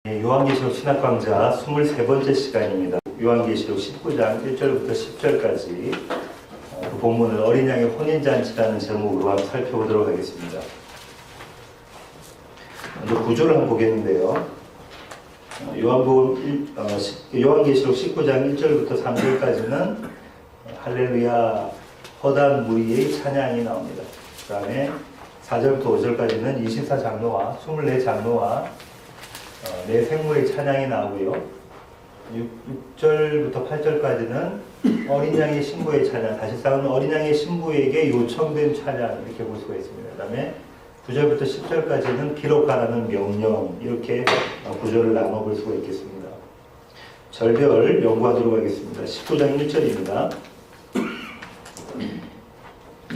요한계시록 신학강좌 23번째 시간입니다. 요한계시록 19장 1절부터 10절까지 그 본문을 어린 양의 혼인잔치라는 제목으로 한번 살펴보도록 하겠습니다. 먼저 구조를 한번 보겠는데요. 요한계시록 19장 1절부터 3절까지는 할렐루야 허다한 무리의 찬양이 나옵니다. 그 다음에 4절부터 5절까지는 24장로와 24장로와 네 생물의 찬양이 나오고요. 6절부터 8절까지는 어린 양의 신부의 찬양, 사실상은 어린 양의 신부에게 요청된 찬양 이렇게 볼 수가 있습니다. 그 다음에 9절부터 10절까지는 기록하라는 명령, 이렇게 구조를 나눠볼 수가 있겠습니다. 절별 연구하도록 하겠습니다. 19장 1절입니다.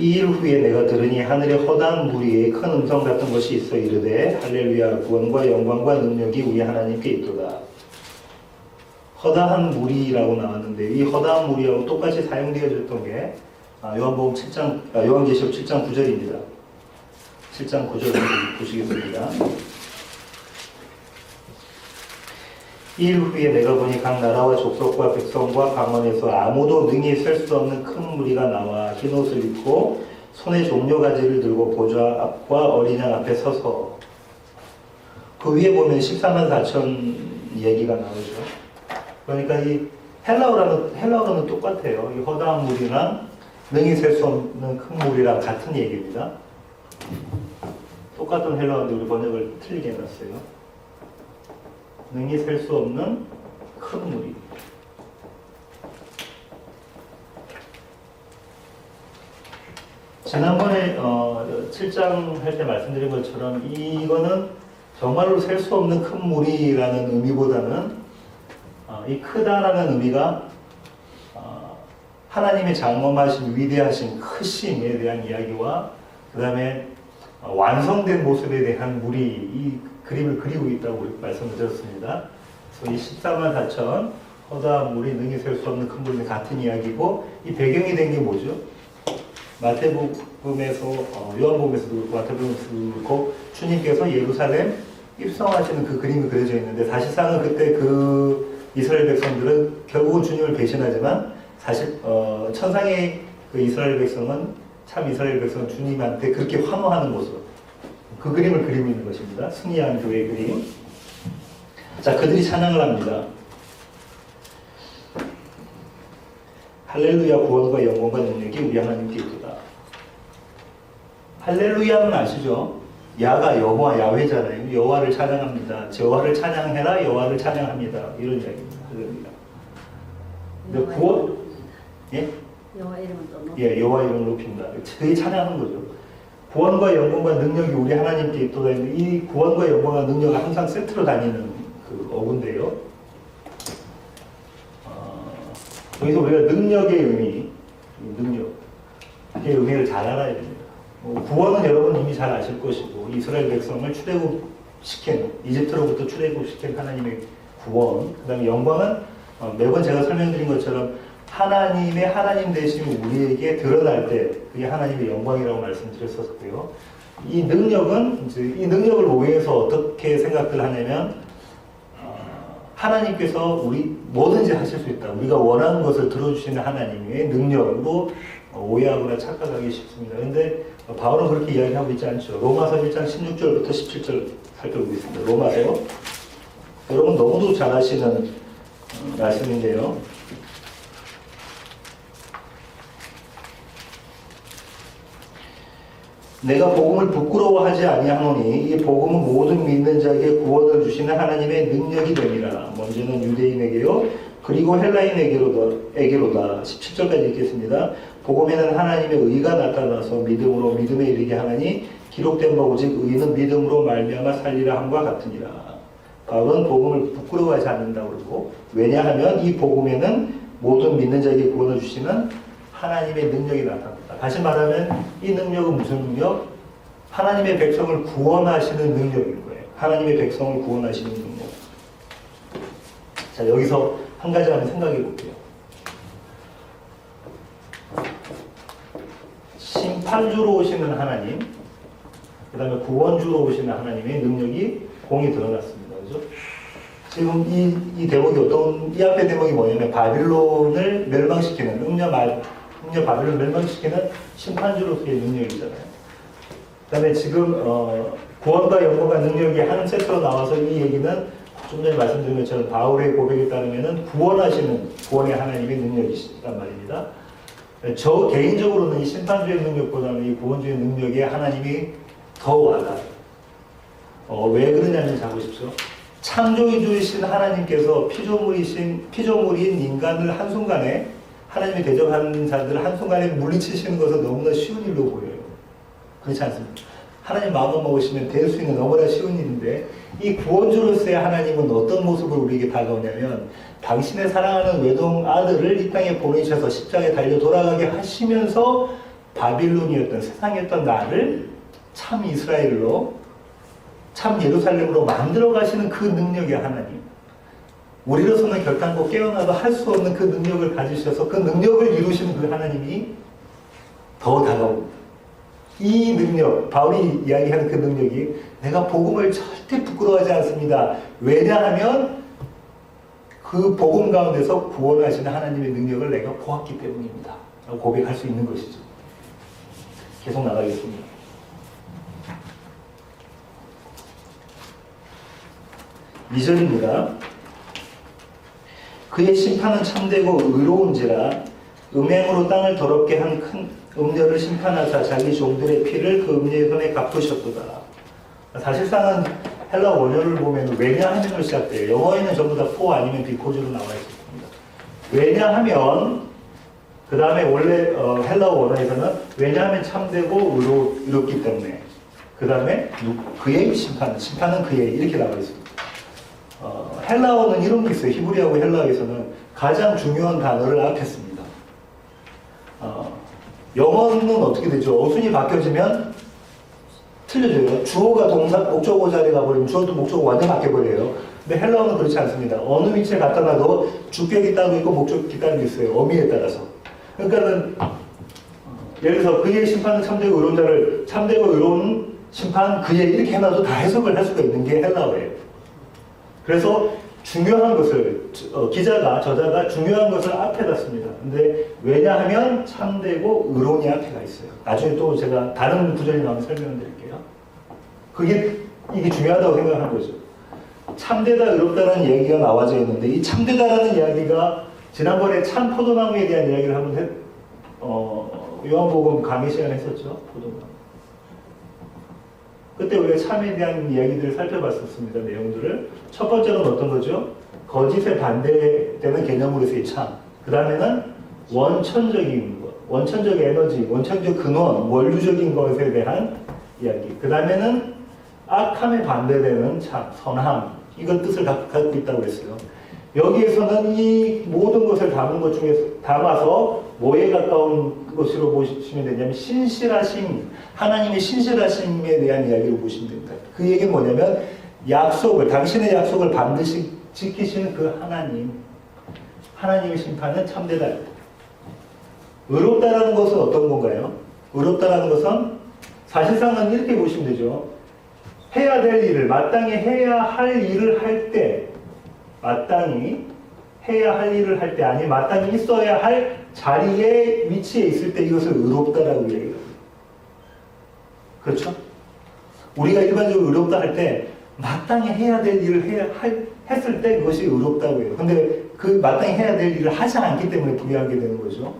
이 일 후에 내가 들으니 하늘에 허다한 무리에 큰 음성 같은 것이 있어 이르되 할렐루야 구원과 영광과 능력이 우리 하나님께 있도다. 허다한 무리라고 나왔는데 이 허다한 무리하고 똑같이 사용되어졌던 게 요한계시록 7장 9절입니다. 7장 9절을 보시겠습니다. 이 일 후에 내가 보니 각 나라와 족속과 백성과 방언에서 아무도 능히 셀 수 없는 큰 무리가 나와 흰 옷을 입고 손에 종려가지를 들고 보좌 앞과 어린 양 앞에 서서, 그 위에 보면 14만 4천 얘기가 나오죠. 그러니까 이 헬라어는 똑같아요. 이 허다한 무리랑 능히 셀 수 없는 큰 무리랑 같은 얘기입니다. 똑같은 헬라어인데 우리 번역을 틀리게 해놨어요. 능히 셀 수 없는 큰 무리. 지난번에 7장 할 때 말씀드린 것처럼 이거는 정말로 셀 수 없는 큰 무리라는 의미보다는 이 크다라는 의미가 하나님의 장엄하신 위대하신 크심에 대한 이야기와 그 다음에 완성된 모습에 대한 무리, 이 그림을 그리고 있다고 말씀을 드렸습니다. 그래서 이 14만 4천 허다한 무리, 능히 셀 수 없는 큰 무리는 같은 이야기고, 이 배경이 된 게 뭐죠? 마태복음에서, 요한복음에서도 그렇고 마태복음에서도 그렇고 주님께서 예루살렘 입성하시는 그 그림이 그려져 있는데, 사실상은 그때 그 이스라엘 백성들은 결국은 주님을 배신하지만 사실 천상의 그 이스라엘 백성은, 참 이스라엘 백성은 주님한테 그렇게 환호하는 모습, 그 그림을 그리고 있는 것입니다. 승리한 교회 그림. 자, 그들이 찬양을 합니다. 할렐루야 구원과 영광과 능력이 우리 하나님께 있도다. 할렐루야는 아시죠? 야가 여호와 야훼잖아요. 여호와를 찬양합니다. 여호와를 찬양해라, 여호와를 찬양합니다. 이런 이야기입니다. 할렐루야. 근데 구원, 예? 여호와 이름을 또 높여. 예, 여호와 이름을 높인다. 그게 찬양하는 거죠. 구원과 영광과 능력이 우리 하나님께 있도다. 이 구원과 영광과 능력은 항상 세트로 다니는 그 어구인데요. 여기서 우리가 능력의 의미, 능력의 의미를 잘 알아야 됩니다. 구원은 여러분 이미 잘 아실 것이고, 이스라엘 백성을 출애굽시킨, 이집트로부터 출애굽시킨 하나님의 구원, 그 다음에 영광은 매번 제가 설명드린 것처럼 하나님의 하나님 되심이 우리에게 드러날 때 그게 하나님의 영광이라고 말씀드렸었고요. 이 능력은 이제 이 능력을 오해해서 어떻게 생각들 하냐면 하나님께서 우리 뭐든지 하실 수 있다. 우리가 원하는 것을 들어주시는 하나님의 능력으로 오해하거나 착각하기 쉽습니다. 그런데 바울은 그렇게 이야기하고 있지 않죠. 로마서 1장 16절부터 17절 살펴보겠습니다. 로마서, 여러분 너무도 잘 아시는 말씀인데요. 내가 복음을 부끄러워하지 아니하노니 이 복음은 모든 믿는 자에게 구원을 주시는 하나님의 능력이 됨이라. 먼저는 유대인에게요 그리고 헬라인에게로다. 17절까지 읽겠습니다. 복음에는 하나님의 의가 나타나서 믿음으로 믿음에 이르게 하나니 기록된 바 오직 의는 믿음으로 말미암아 살리라 함과 같으니라. 바울은 복음을 부끄러워하지 않는다고 그러고, 왜냐하면 이 복음에는 모든 믿는 자에게 구원을 주시는 하나님의 능력이 나타납니다. 다시 말하면 이 능력은 무슨 능력? 하나님의 백성을 구원하시는 능력인 거예요. 하나님의 백성을 구원하시는 능력. 자, 여기서 한 가지 한번 생각해 볼게요. 심판주로 오시는 하나님, 그 다음에 구원주로 오시는 하나님의 능력이 공이 드러났습니다. 그죠? 지금 이 대목이 이 앞에 대목이 뭐냐면 바빌론을 멸망시키는, 음녀 바빌론 멸망시키는 심판주로서의 능력이잖아요. 그 다음에 지금, 구원과 영광과 능력이 한 세트로 나와서 이 얘기는 좀 전에 말씀드린 것처럼 바울의 고백에 따르면은 구원하시는 구원의 하나님의 능력이시란 말입니다. 저 개인적으로는 이 심판주의 능력보다는 이 구원주의 능력에 하나님이 더 와닿아요. 왜 그러냐면 잘 보십시오. 창조주이신 하나님께서 피조물인 인간을 한순간에 하나님이 대접하는 자들을 한순간에 물리치시는 것은 너무나 쉬운 일로 보여요. 그렇지 않습니까? 하나님 마음만 먹으시면 될 수 있는 너무나 쉬운 일인데 이 구원주로서의 하나님은 어떤 모습으로 우리에게 다가오냐면 당신의 사랑하는 외동 아들을 이 땅에 보내셔서 십자가에 달려 돌아가게 하시면서 바빌론이었던 세상이었던 나를 참 이스라엘로 참 예루살렘으로 만들어 가시는 그 능력의 하나님, 우리로서는 결단코 깨어나도 할 수 없는 그 능력을 가지셔서 그 능력을 이루시는 그 하나님이 더 다가옵니다. 이 능력, 바울이 이야기하는 그 능력이 내가 복음을 절대 부끄러워하지 않습니다. 왜냐하면 그 복음 가운데서 구원하시는 하나님의 능력을 내가 보았기 때문입니다. 라고 고백할 수 있는 것이죠. 계속 나가겠습니다. 2절입니다. 그의 심판은 참되고 의로운지라 음행으로 땅을 더럽게 한 큰 음녀를 심판하사 자기 종들의 피를 그 음녀의 손에 갚으셨도다. 사실상은 헬라 원어를 보면 왜냐하면으로 시작돼요. 영어에는 전부 다 for 아니면 because로 나와 있습니다. 왜냐하면 그 다음에 원래 헬라 원어에서는 왜냐하면 참되고 의롭기 때문에 그 다음에 그의 심판은 그의 이렇게 나와 있습니다. 헬라어는 이런 게 있어요. 히브리어하고 헬라어에서는 가장 중요한 단어를 앞에 씁니다. 영어는 어떻게 되죠? 어순이 바뀌어지면 틀려져요. 주어가 동사, 목적어 자리에 가버리면 주어도 목적어 완전 바뀌어버려요. 근데 헬라어는 그렇지 않습니다. 어느 위치에 갖다 놔도 주격이 따로 있고 목적이 따로 있어요. 어미에 따라서. 그러니까는 예를 들어서 그의 심판은 참되고 의로운 자를 참되고 의로운 심판 그의 이렇게 해놔도 다 해석을 할 수가 있는 게 헬라어예요. 그래서 중요한 것을 저자가 중요한 것을 앞에다 씁니다. 근데 왜냐하면 참되고 의로운이 앞에 가 있어요. 나중에 또 제가 다른 구절이 나오면 설명드릴게요. 이게 중요하다고 생각하는 거죠. 참되다 의롭다라는 이야기가 나와져 있는데 이 참되다라는 이야기가 지난번에 참 포도나무에 대한 이야기를 한번 요한복음 강의 시간에 했었죠. 포도나무. 그때 우리가 참에 대한 이야기들을 살펴봤었습니다. 내용들을. 첫 번째는 어떤 거죠? 거짓에 반대되는 개념으로서의 참. 그 다음에는 원천적인 것, 원천적 에너지, 원천적 근원, 원류적인 것에 대한 이야기. 그 다음에는 악함에 반대되는 참, 선함. 이건 뜻을 갖고 있다고 했어요. 여기에서는 이 모든 것을 담은 것 중에 담아서 뭐에 가까운 것으로 보시면 되냐면 신실하심, 하나님의 신실하심에 대한 이야기를 보시면 됩니다. 그 얘기는 뭐냐면 당신의 약속을 반드시 지키시는 그 하나님의 심판은 참되다. 의롭다라는 것은 어떤 건가요? 의롭다라는 것은 사실상은 이렇게 보시면 되죠. 해야 될 일을, 마땅히 해야 할 일을 할 때, 마땅히 해야 할 일을 할 때, 아니 마땅히 있어야 할 자리에 위치에 있을 때 이것을 의롭다라고 얘기합니다. 그렇죠? 우리가 일반적으로 의롭다 할 때 마땅히 해야 될 일을 했을 때 그것이 의롭다고 해요. 근데 그 마땅히 해야 될 일을 하지 않기 때문에 불의하게 되는 거죠.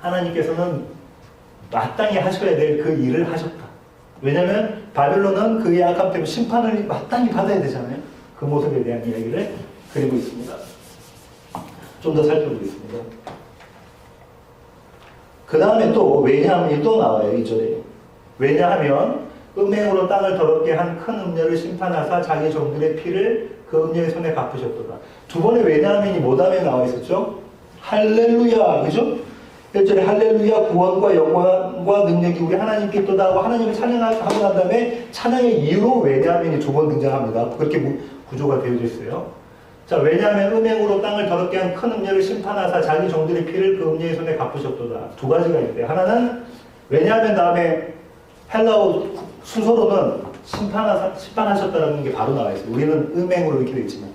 하나님께서는 마땅히 하셔야 될 그 일을 하셨다. 왜냐하면 바벨론은 그의 악함 때문에 심판을 마땅히 받아야 되잖아요. 그 모습에 대한 이야기를 그리고 있습니다. 좀 더 살펴보겠습니다. 그 다음에 또 왜냐하면이 또 나와요. 2절에. 왜냐하면 음행으로 땅을 더럽게 한 큰 음녀를 심판하사 자기 종들의 피를 그 음녀의 손에 갚으셨도다. 두 번의 왜냐하면이 뭐 다음에 나와 있었죠? 할렐루야. 그죠? 1절에 할렐루야 구원과 영광과 능력이 우리 하나님께 있도다 하고 하나님을 찬양하고 난 다음에 찬양의 이유로 왜냐하면이 두 번 등장합니다. 그렇게 구조가 되어져 있어요. 자, 왜냐하면 음행으로 땅을 더럽게 한 큰 음녀를 심판하사 자기 종들의 피를 그 음녀의 손에 갚으셨도다. 두 가지가 있대요. 하나는 왜냐하면 다음에 헬라어 순서로는 심판하셨다라는 게 바로 나와 있어요. 우리는 음행으로 이렇게 되어 있지만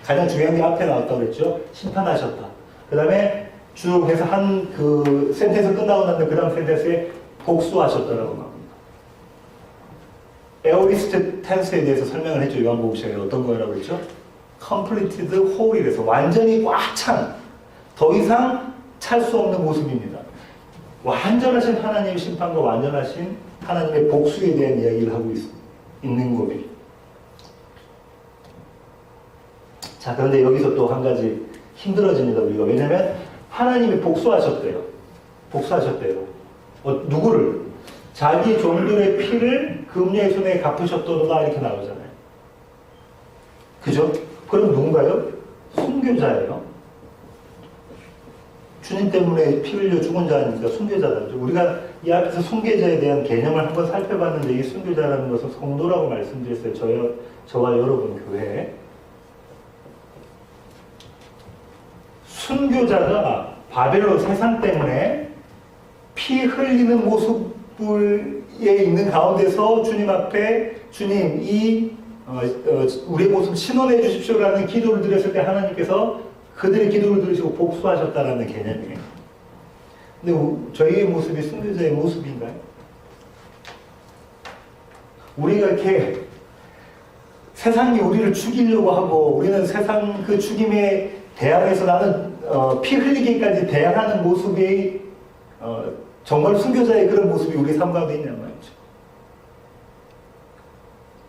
가장 중요한 게 앞에 나왔다고 그랬죠. 심판하셨다. 그 다음에 쭉 해서 한 그 센텐스 끝나고 나면 그 다음 센텐스에 복수하셨다라고 나옵니다. 에오리스트 텐스에 대해서 설명을 했죠. 요한복음 시간에 어떤 거라고 했죠? completed whole이라서 완전히 꽉 찬, 더 이상 찰 수 없는 모습입니다. 완전하신 하나님의 심판과 완전하신 하나님의 복수에 대한 이야기를 하고 있는 거예요. 자, 그런데 여기서 또 한 가지 힘들어집니다, 우리가. 왜냐면 하나님이 복수하셨대요. 누구를? 자기 종들의 피를 금녀의 손에 갚으셨도다 이렇게 나오잖아요. 그죠? 그럼 누군가요? 순교자예요. 주님 때문에 피 흘려 죽은 자니까 순교자다. 우리가 이 앞에서 순교자에 대한 개념을 한번 살펴봤는데 이 순교자라는 것은 성도라고 말씀드렸어요. 저와 여러분 교회에. 순교자가 바벨론 세상 때문에 피 흘리는 모습에 있는 가운데서 주님 앞에 주님 우리의 모습 신원해 주십시오라는 기도를 드렸을 때 하나님께서 그들의 기도를 들으시고 복수하셨다라는 개념이에요. 근데 저희의 모습이 순교자의 모습인가요? 우리가 이렇게 세상이 우리를 죽이려고 하고 우리는 세상 그 죽임에 대항해서 나는 피 흘리기까지 대항하는 모습이 정말 순교자의 그런 모습이 우리 삶 가운데 있냐는 말이죠.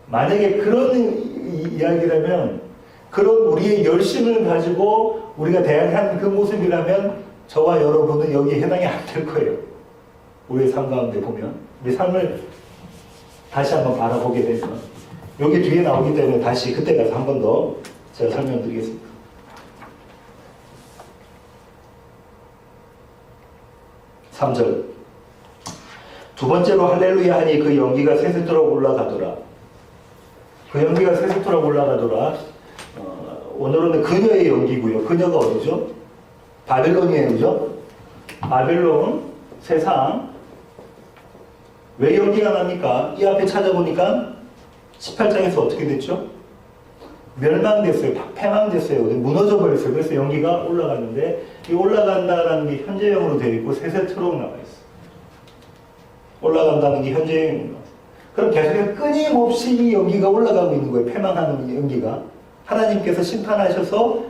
만약에 그런 이야기라면 그런 우리의 열심을 가지고 우리가 대항한 그 모습이라면 저와 여러분은 여기에 해당이 안 될 거예요. 우리의 삶 가운데 보면 우리 삶을 다시 한번 바라보게 되면 여기 뒤에 나오기 때문에 다시 그때 가서 한 번 더 제가 설명드리겠습니다. 3절 두 번째로 할렐루야 하니 그 연기가 새새토록 올라가더라. 그 연기가 새새토록 올라가더라. 오늘은 그녀의 연기고요. 그녀가 어디죠? 바벨론이에요. 그죠? 바벨론, 세상. 왜 연기가 납니까? 이 앞에 찾아보니까 18장에서 어떻게 됐죠? 멸망됐어요. 패망됐어요. 무너져 버렸어요. 그래서 연기가 올라갔는데 이 올라간다라는 게 현재형으로 되어 있고 새새토록 나와 있어요. 올라간다는 게 현재형으로 나와 있어요. 그럼 계속해서 끊임없이 이 연기가 올라가고 있는 거예요. 패망하는 연기가. 하나님께서 심판하셔서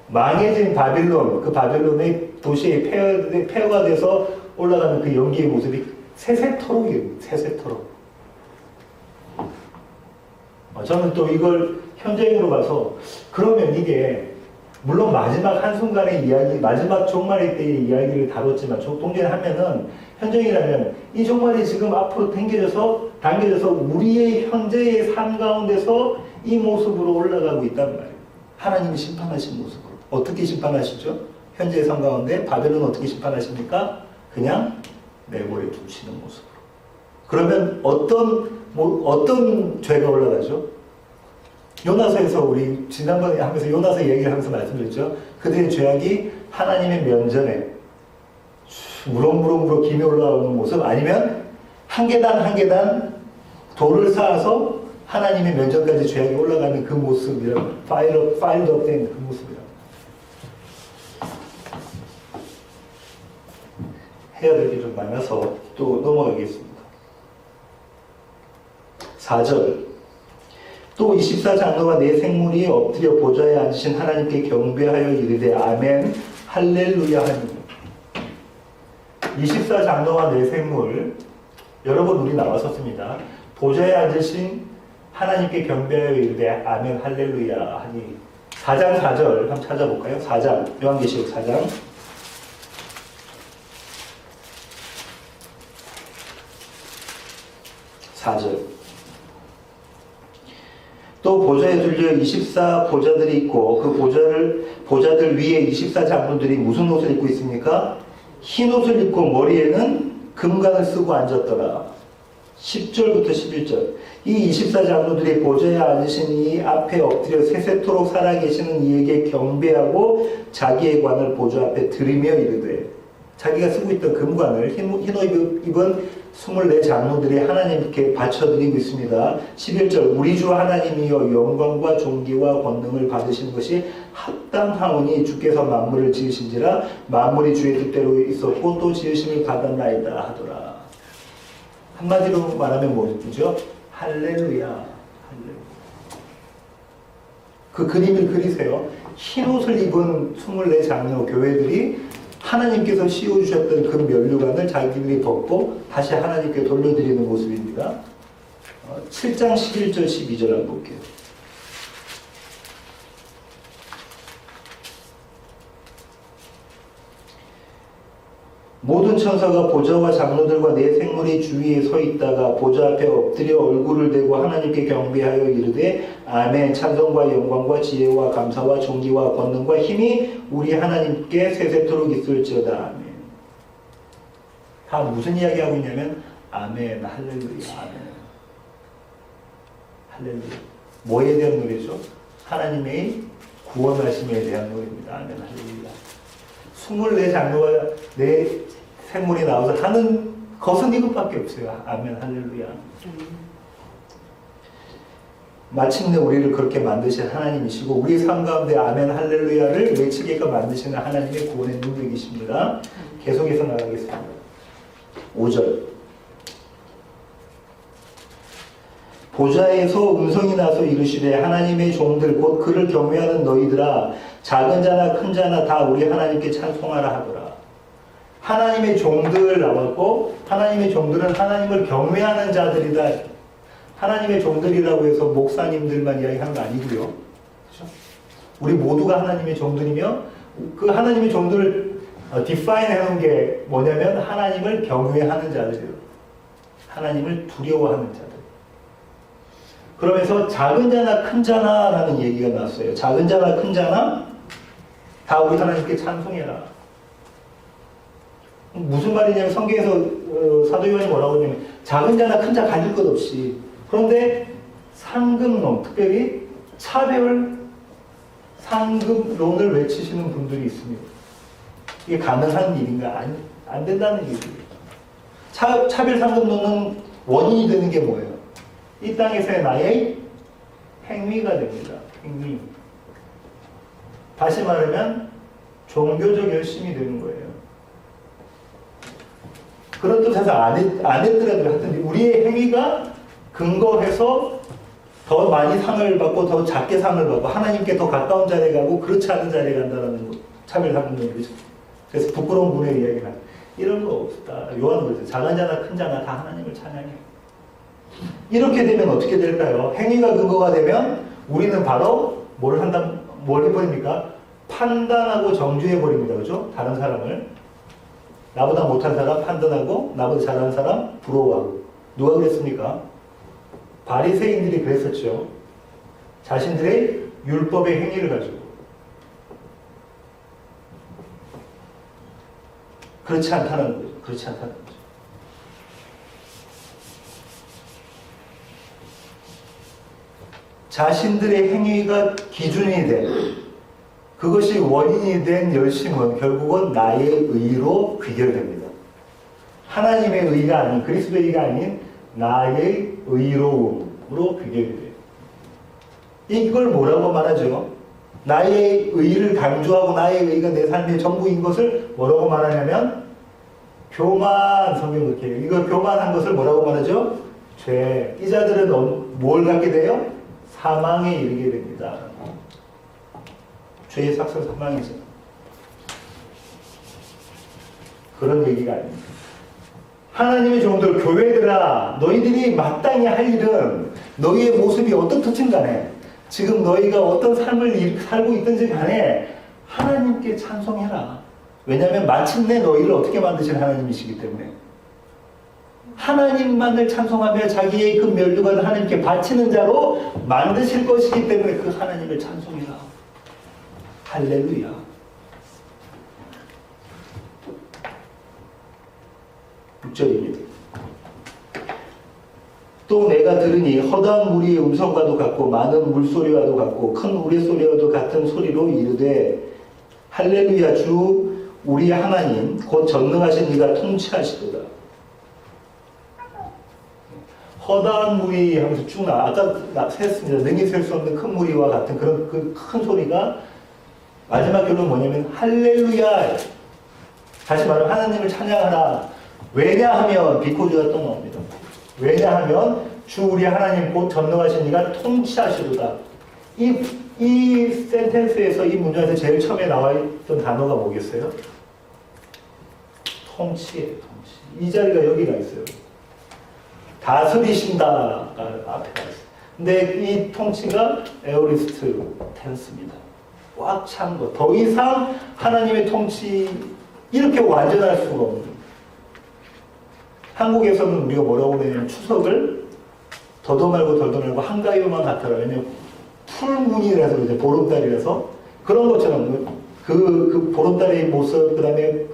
망해진 바빌론, 그 바빌론의 도시에 폐허가 돼서 올라가는 그 연기의 모습이 새새토록이에요. 새새토록. 저는 또 이걸 현재형으로 봐서 그러면 이게 물론 마지막 한순간의 이야기, 마지막 종말의 때의 이야기를 다뤘지만 동전을 하면은 현재이라면 이 종말이 지금 앞으로 당겨져서 우리의 현재의 삶 가운데서 이 모습으로 올라가고 있단 말이에요. 하나님이 심판하신 모습으로. 어떻게 심판하시죠? 현재의 삶 가운데 바벨론 어떻게 심판하십니까? 그냥 내버려 두시는 모습으로. 그러면 어떤 죄가 올라가죠? 요나서에서 우리 지난번에 하면서 요나서 얘기를 하면서 말씀드렸죠. 그들의 죄악이 하나님의 면전에 무럭무럭 기며 올라오는 모습, 아니면 한 계단 한 계단 돌을 쌓아서 하나님의 면전까지 죄악이 올라가는 그 모습이라고, 파일업 된 그 모습이라고 해야 될 게 좀 많아서 또 넘어가겠습니다. 4절 또 24장로와 네 생물이 엎드려 보좌에 앉으신 하나님께 경배하여 이르되 아멘 할렐루야 하니. 24장로와 네 생물, 여러분 우리 나왔었습니다. 보좌에 앉으신 하나님께 경배하여 이르되 아멘 할렐루야 하니. 4장 4절 한번 찾아볼까요? 4장 요한계시록 4장 4절 또 보좌에 둘려 24 보좌들이 있고 그 보좌들 위에 24장군들이 무슨 옷을 입고 있습니까? 흰 옷을 입고 머리에는 금관을 쓰고 앉았더라. 10절부터 11절 이 24장군들이 보좌에 앉으신 이 앞에 엎드려 세세토록 살아계시는 이에게 경배하고 자기의 관을 보좌 앞에 들이며 이르되, 자기가 쓰고 있던 금관을 흰 옷 입은 24 장로들이 하나님께 바쳐드리고 있습니다. 11절 우리 주 하나님이여 영광과 존귀와 권능을 받으시는 것이 합당하오니 주께서 만물을 지으신지라 만물이 주의 뜻대로 있었고 또 지으심을 받았나이다 하더라. 한마디로 말하면 뭐죠? 할렐루야. 할렐루야. 그 그림을 그리세요. 흰옷을 입은 24 장로 교회들이 하나님께서 씌워주셨던 그 면류관을 자기들이 벗고 다시 하나님께 돌려드리는 모습입니다. 7장 11절 12절 한번 볼게요. 모든 천사가 보좌와 장로들과 네 생물이 주위에 서 있다가 보좌 앞에 엎드려 얼굴을 대고 하나님께 경배하여 이르되 아멘. 찬송과 영광과 지혜와 감사와 존귀와 권능과 힘이 우리 하나님께 세세토록 있을지어다. 아멘. 다 무슨 이야기하고 있냐면 아멘, 할렐루야, 아멘. 할렐루야. 뭐에 대한 노래죠? 하나님의 구원하심에 대한 노래입니다. 아멘, 할렐루야. 24 장로와 4 생물이 나와서 하는 것은 이것밖에 없어요. 아멘, 할렐루야. 마침내 우리를 그렇게 만드신 하나님이시고 우리 삶 가운데 아멘, 할렐루야를 외치게끔 만드시는 하나님의 구원의 능력이십니다. 계속해서 나가겠습니다. 5절 보좌에서 음성이 나서 이르시되 하나님의 종들 곧 그를 경외하는 너희들아 작은 자나 큰 자나 다 우리 하나님께 찬송하라 하더라. 하나님의 종들 나왔고 하나님의 종들은 하나님을 경외하는 자들이다. 하나님의 종들이라고 해서 목사님들만 이야기하는 거 아니고요. 그렇죠? 우리 모두가 하나님의 종들이며 그 하나님의 종들을 디파인 해놓은 게 뭐냐면 하나님을 경외하는 자들이에요. 하나님을 두려워하는 자들. 그러면서 작은 자나 큰 자나 라는 얘기가 나왔어요. 작은 자나 큰 자나 다 우리 하나님께 찬송해라. 무슨 말이냐면 성경에서 사도 요한이 뭐라고 하냐면 작은 자나 큰 자 가질 것 없이 그런데 상급론 특별히 차별 상급론을 외치시는 분들이 있습니다. 이게 가능한 일인가? 안 된다는 얘기예요. 차별 상급론은 원인이 되는 게 뭐예요? 이 땅에서의 나의 행위가 됩니다. 행위. 다시 말하면 종교적 열심이 되는 거예요. 그런 뜻에서 안 했더라도 하여튼 우리의 행위가 근거해서 더 많이 상을 받고 더 작게 상을 받고 하나님께 더 가까운 자리에 가고 그렇지 않은 자리에 간다는 거. 차별 상급론이죠. 그래서 부끄러운 분의 이야기가 이런 거 없다. 요한은 그랬어요. 작은 자나 큰 자나 다 하나님을 찬양해. 이렇게 되면 어떻게 될까요? 행위가 근거가 되면 우리는 바로 뭘 해버립니까? 판단하고 정죄해버립니다. 그죠? 다른 사람을. 나보다 못한 사람 판단하고 나보다 잘하는 사람 부러워하고. 누가 그랬습니까? 바리새인들이 그랬었죠. 자신들의 율법의 행위를 가지고. 그렇지 않다는 거죠. 그렇지 않다는 거죠. 자신들의 행위가 기준이 된 그것이 원인이 된 열심은 결국은 나의 의로 귀결됩니다. 하나님의 의가 아닌 그리스도의 의가 아닌 나의 의로움으로 귀결이 돼요. 이걸 뭐라고 말하죠? 나의 의를 강조하고 나의 의가 내 삶의 전부인 것을 뭐라고 말하냐면 교만. 성경 그렇게 해요. 이걸 교만한 것을 뭐라고 말하죠? 죄. 이 자들은 뭘 갖게 돼요? 사망에 이르게 됩니다. 죄의 삭선 사망이죠. 그런 얘기가 아닙니다. 하나님의 종들, 교회들아, 너희들이 마땅히 할 일은 너희의 모습이 어떻든 간에 지금 너희가 어떤 삶을 살고 있든지 간에 하나님께 찬송해라. 왜냐하면 마침내 너희를 어떻게 만드신 하나님이시기 때문에 하나님만을 찬송하며 자기의 그 면류관을 하나님께 바치는 자로 만드실 것이기 때문에 그 하나님을 찬송해라. 할렐루야. (6절입니다) 또 내가 들으니 허다한 무리의 음성과도 같고 많은 물소리와도 같고 큰 우레소리와도 같은 소리로 이르되 할렐루야. 주 우리 하나님 곧 전능하신 이가 통치하시도다. 커다란 물이 하면서 쭉 아까 셌습니다. 능히 셀 수 없는 큰 무리와 같은 그런 그 큰 소리가 마지막 결론은 뭐냐면 할렐루야. 다시 말하면 하나님을 찬양하라. 왜냐하면 비코즈가 또 나옵니다. 왜냐하면 주 우리 하나님 곧 전능하신 이가 통치하시도다. 이 센텐스에서 이 문장에서 제일 처음에 나와 있던 단어가 뭐겠어요? 통치예요. 통치. 이 자리가 여기가 있어요. 다스리신다가 앞에 가 있어요. 근데 이 통치가 에오리스트 텐스입니다. 꽉 찬 것. 더 이상 하나님의 통치 이렇게 완전할 수가 없는. 한국에서는 우리가 뭐라고 그러냐면 추석을 더도 말고 덜도 말고 한가위만 같아라. 왜냐면 풀무늬라서 이제 보름달이라서 그런 것처럼 그 보름달의 모습, 그 다음에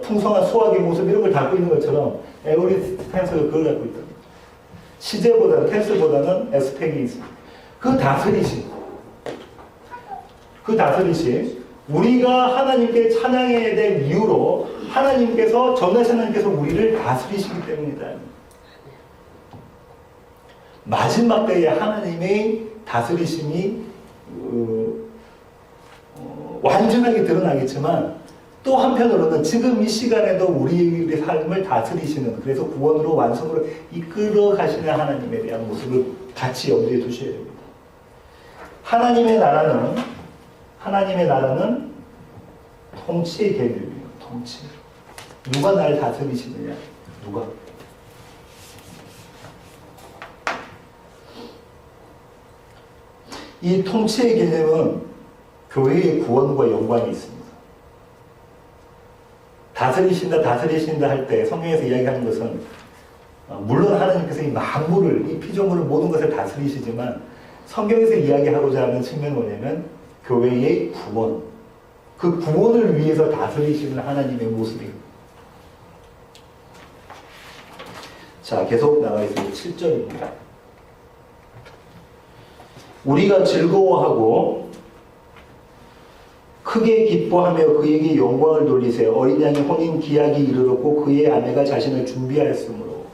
풍성한 수확의 모습 이런 걸 담고 있는 것처럼 에오리스트 텐스가 그걸 갖고 있다. 시제보다는 텐스보다는 에스펙이 있습니다. 그 다스리심 우리가 하나님께 찬양해야 될 이유로 하나님께서 전능하신 하나님께서 우리를 다스리시기 때문이다. 마지막 때에 하나님의 다스리심이 완전하게 드러나겠지만 또 한편으로는 지금 이 시간에도 우리의 삶을 다스리시는 그래서 구원으로 완성으로 이끌어 가시는 하나님에 대한 모습을 같이 염두에 두셔야 됩니다. 하나님의 나라는 통치의 개념이에요. 통치. 누가 날 다스리시느냐? 누가? 이 통치의 개념은 교회의 구원과 연관이 있습니다. 다스리신다 할 때 성경에서 이야기하는 것은 물론 하나님께서 이 만물을, 이 피조물을 모든 것을 다스리시지만 성경에서 이야기하고자 하는 측면은 뭐냐면 교회의 구원. 그 구원을 위해서 다스리시는 하나님의 모습입니다. 자, 계속 나가 있습니다. 7절입니다. 우리가 즐거워하고 크게 기뻐하며 그에게 영광을 돌리세요. 어린 양의 혼인 기약이 이르렀고 그의 아내가 자신을 준비하였으므로.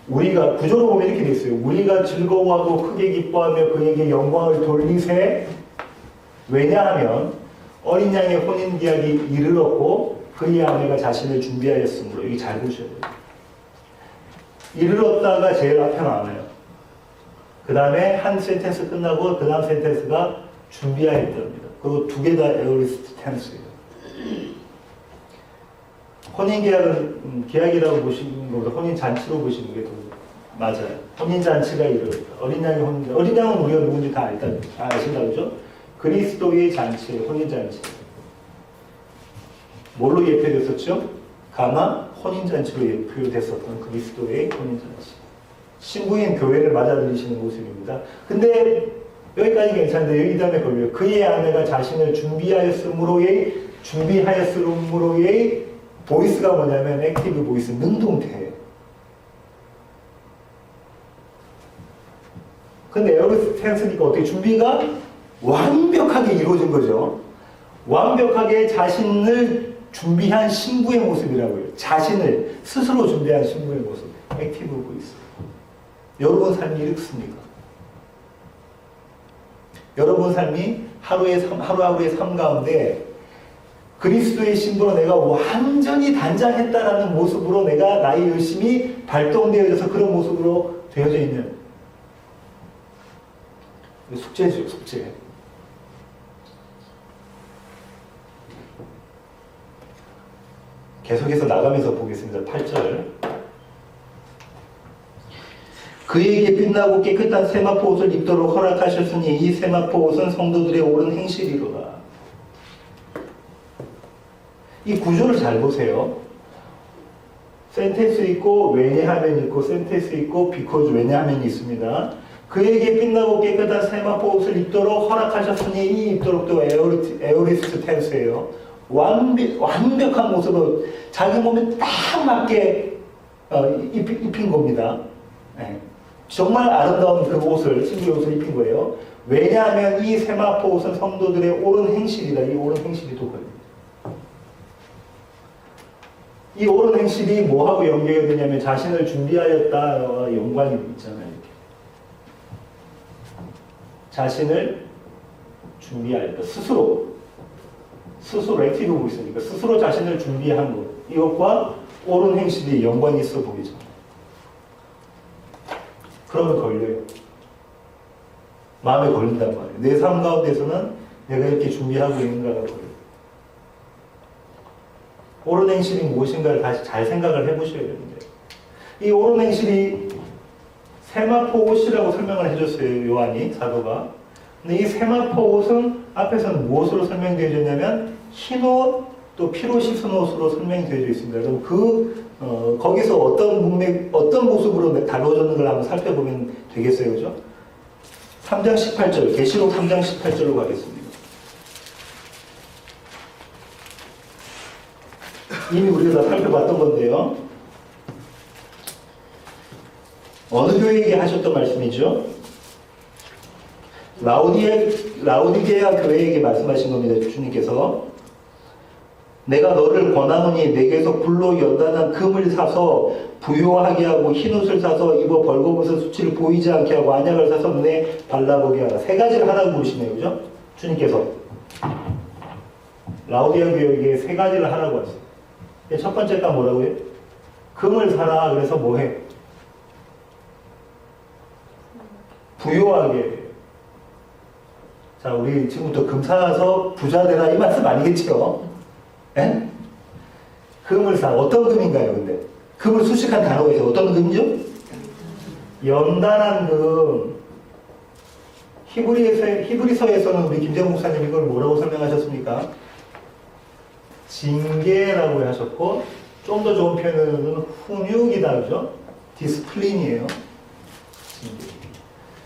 우리가 구조로 보면 이렇게 되어 있어요. 우리가 즐거워하고 크게 기뻐하며 그에게 영광을 돌리세. 왜냐하면 어린 양의 혼인 기약이 이르렀고 그의 아내가 자신을 준비하였으므로. 여기 잘 보셔야 돼요. 이르렀다가 제일 앞에 나와요. 그 다음에 한 센텐스 끝나고 그 다음 센텐스가 준비하였답니다. 그리고 두 개 다 에오리스트 텐스예요. 혼인계약은 계약이라고 보시는 것보다 혼인잔치로 보시는 게 더 맞아요. 혼인잔치가 이르렀다. 어린 양의 혼인잔치. 어린 양은 우리가 누군지 다 아신다, 그죠? 그리스도의 잔치, 혼인잔치. 뭘로 예표됐었죠? 가나 혼인잔치로 예표됐었던 그리스도의 혼인잔치. 신부인 교회를 맞아들이시는 모습입니다. 근데 여기까지 괜찮은데 이 다음에 걸려요. 그의 아내가 자신을 준비하였으므로의 보이스가 뭐냐면 액티브 보이스, 능동태예요. 근데 에어리스트 텐스니까 어떻게 준비가 완벽하게 이루어진 거죠. 완벽하게 자신을 준비한 신부의 모습이라고요. 자신을 스스로 준비한 신부의 모습, 액티브 보이스. 여러분 삶이 이렇습니까? 여러분 삶이 하루하루의 삶 가운데 그리스도의 신부로 내가 완전히 단장했다라는 모습으로 내가 나의 열심이 발동되어져서 그런 모습으로 되어져 있는 숙제죠, 숙제. 계속해서 나가면서 보겠습니다. 8절. 그에게 빛나고 깨끗한 세마포 옷을 입도록 허락하셨으니 이 세마포 옷은 성도들의 옳은 행실이로다. 이 구조를 잘 보세요. 센텐스 있고 왜냐하면 있고 센텐스 있고 because 왜냐하면이 있습니다. 그에게 빛나고 깨끗한 세마포 옷을 입도록 허락하셨으니 이 입도록도 에오리스트 텐스예요. 완벽한 모습으로 자기 몸에 딱 맞게 입힌 겁니다. 네. 정말 아름다운 그 옷을, 신부의 옷을 입힌 거예요. 왜냐하면 이 세마포 옷은 성도들의 옳은 행실이다. 이 옳은 행실이 또 걸립니다. 이 옳은 행실이 뭐하고 연결이 되냐면 자신을 준비하였다와 연관이 있잖아요. 이렇게. 자신을 준비하였다. 스스로 액티브 보고 있으니까 스스로 자신을 준비한 것. 이것과 옳은 행실이 연관이 있어 보이죠. 그러면 걸려요. 마음에 걸린단 말이에요. 내 삶 가운데서는 내가 이렇게 준비하고 있는가가 걸려요. 옳은 행실이 무엇인가를 다시 잘 생각을 해보셔야 되는데, 이 옳은 행실이 세마포 옷이라고 설명을 해줬어요. 요한이, 사도가. 근데 이 세마포 옷은 앞에서는 무엇으로 설명되어 있냐면 흰 옷, 또 피로 씻은 옷으로 설명이 되어 있습니다. 그럼 거기서 어떤 모습으로 다뤄졌는 걸 한번 살펴보면 되겠어요. 그죠? 3장 18절, 계시록 3장 18절로 가겠습니다. 이미 우리가 다 살펴봤던 건데요. 어느 교회에게 하셨던 말씀이죠? 라우디게아 교회에게 말씀하신 겁니다. 주님께서. 내가 너를 권하노니 내게서 불로 연단한 금을 사서 부요하게 하고 흰옷을 사서 입어 벌거벗은 수치를 보이지 않게 하고 안약을 사서 눈에 발라보게 하라. 세 가지를 하라고 부르시네요. 그죠? 주님께서. 라우디게아 교회에게 세 가지를 하라고 하셨어요. 첫 번째가 뭐라고요? 금을 사라. 그래서 뭐해? 부요하게. 자, 우리 지금부터 금 사서 부자 되라 이 말씀 아니겠죠? 예? 금을 사. 어떤 금인가요, 근데? 금을 수식한 단어가 있어요. 어떤 금이죠? 연단한 금. 히브리서에서는 우리 김재웅 목사님 이걸 뭐라고 설명하셨습니까? 징계라고 하셨고, 좀 더 좋은 표현은 훈육이다, 그죠? 디스플린이에요. 징계.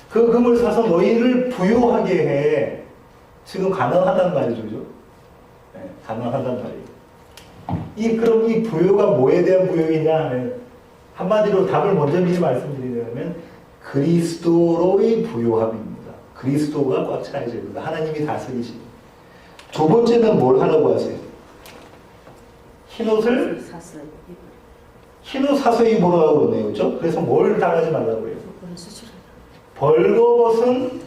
그 금을 사서 너희를 부요하게 해. 지금 가능하단 말이죠, 그죠? 네, 가능하단 말이에요. 그럼 이 부요가 뭐에 대한 부요이냐? 한마디로 답을 먼저 미리 말씀드리려면 그리스도로의 부요함입니다. 그리스도가 꽉 차야 됩니다. 하나님이 다스리십니다. 두 번째는 뭘 하라고 하세요? 흰옷을 흰옷 사서 입으라고 그러네요. 그죠? 그래서 뭘 당하지 말라고 해요? 벌거벗은